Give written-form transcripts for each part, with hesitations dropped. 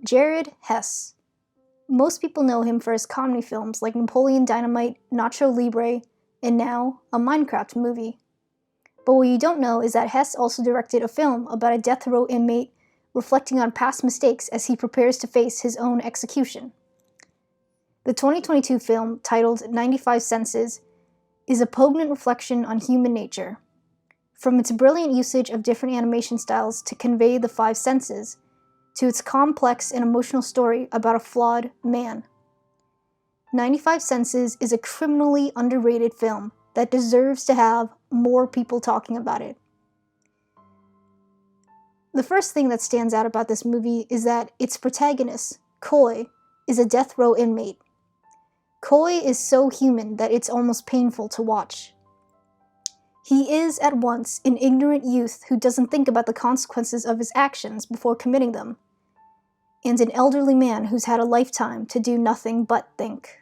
Jared Hess. Most people know him for his comedy films like Napoleon Dynamite, Nacho Libre, and now a Minecraft movie. But what you don't know is that Hess also directed a film about a death row inmate reflecting on past mistakes as he prepares to face his own execution. The 2022 film, titled 95 Senses, is a poignant reflection on human nature. From its brilliant usage of different animation styles to convey the five senses, to its complex and emotional story about a flawed man. 95 Senses is a criminally underrated film that deserves to have more people talking about it. The first thing that stands out about this movie is that its protagonist, Coy, is a death row inmate. Coy is so human that it's almost painful to watch. He is at once an ignorant youth who doesn't think about the consequences of his actions before committing them, and an elderly man who's had a lifetime to do nothing but think.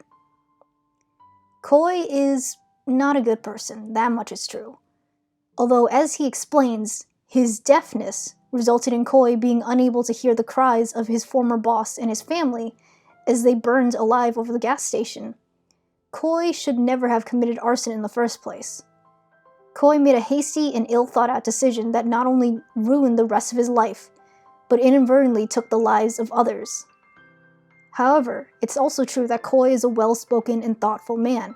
Coy is not a good person, that much is true. Although, as he explains, his deafness resulted in Coy being unable to hear the cries of his former boss and his family as they burned alive over the gas station. Coy should never have committed arson in the first place. Coy made a hasty and ill-thought-out decision that not only ruined the rest of his life, but inadvertently took the lives of others. However, it's also true that Coy is a well-spoken and thoughtful man.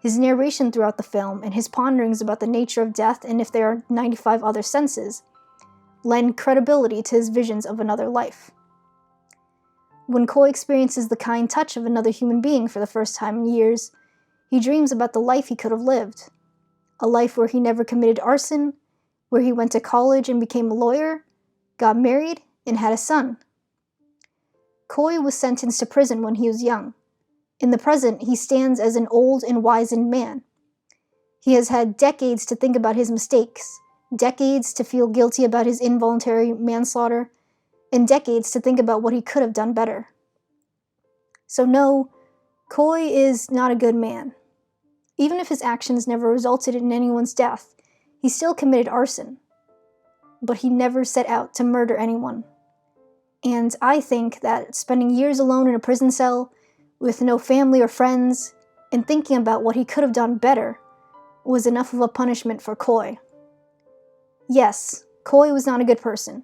His narration throughout the film and his ponderings about the nature of death and if there are 95 other senses lend credibility to his visions of another life. When Coy experiences the kind touch of another human being for the first time in years, he dreams about the life he could have lived. A life where he never committed arson, where he went to college and became a lawyer, got married, and had a son. Coy was sentenced to prison when he was young. In the present, he stands as an old and wizened man. He has had decades to think about his mistakes, decades to feel guilty about his involuntary manslaughter, and decades to think about what he could have done better. So no, Coy is not a good man. Even if his actions never resulted in anyone's death, he still committed arson. But he never set out to murder anyone. And I think that spending years alone in a prison cell, with no family or friends, and thinking about what he could have done better, was enough of a punishment for Coy. Yes, Coy was not a good person,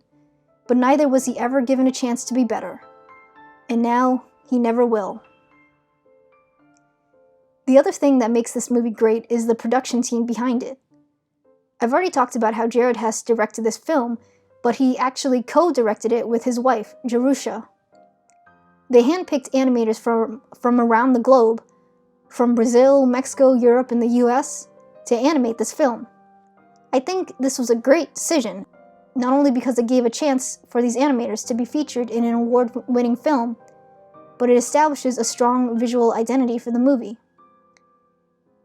but neither was he ever given a chance to be better. And now, he never will. The other thing that makes this movie great is the production team behind it. I've already talked about how Jared Hess directed this film, but he actually co-directed it with his wife, Jerusha. They handpicked animators from around the globe, from Brazil, Mexico, Europe, and the US, to animate this film. I think this was a great decision, not only because it gave a chance for these animators to be featured in an award-winning film, but it establishes a strong visual identity for the movie.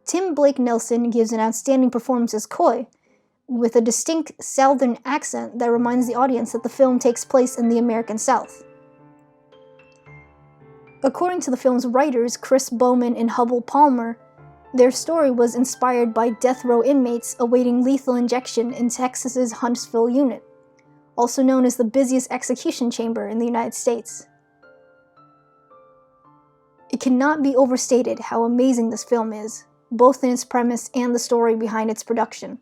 Tim Blake Nelson gives an outstanding performance as Coy, with a distinct Southern accent that reminds the audience that the film takes place in the American South. According to the film's writers, Chris Bowman and Hubble Palmer, their story was inspired by death row inmates awaiting lethal injection in Texas's Huntsville unit, also known as the busiest execution chamber in the United States. It cannot be overstated how amazing this film is, both in its premise and the story behind its production.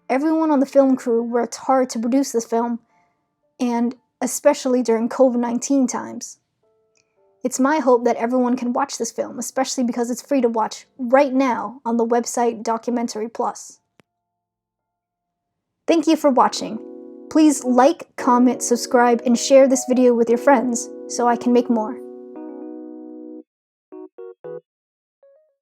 Everyone on the film crew worked hard to produce this film, and especially during COVID-19 times. It's my hope that everyone can watch this film, especially because it's free to watch right now on the website Documentary Plus. Thank you for watching. Please like, comment, subscribe, and share this video with your friends so I can make more.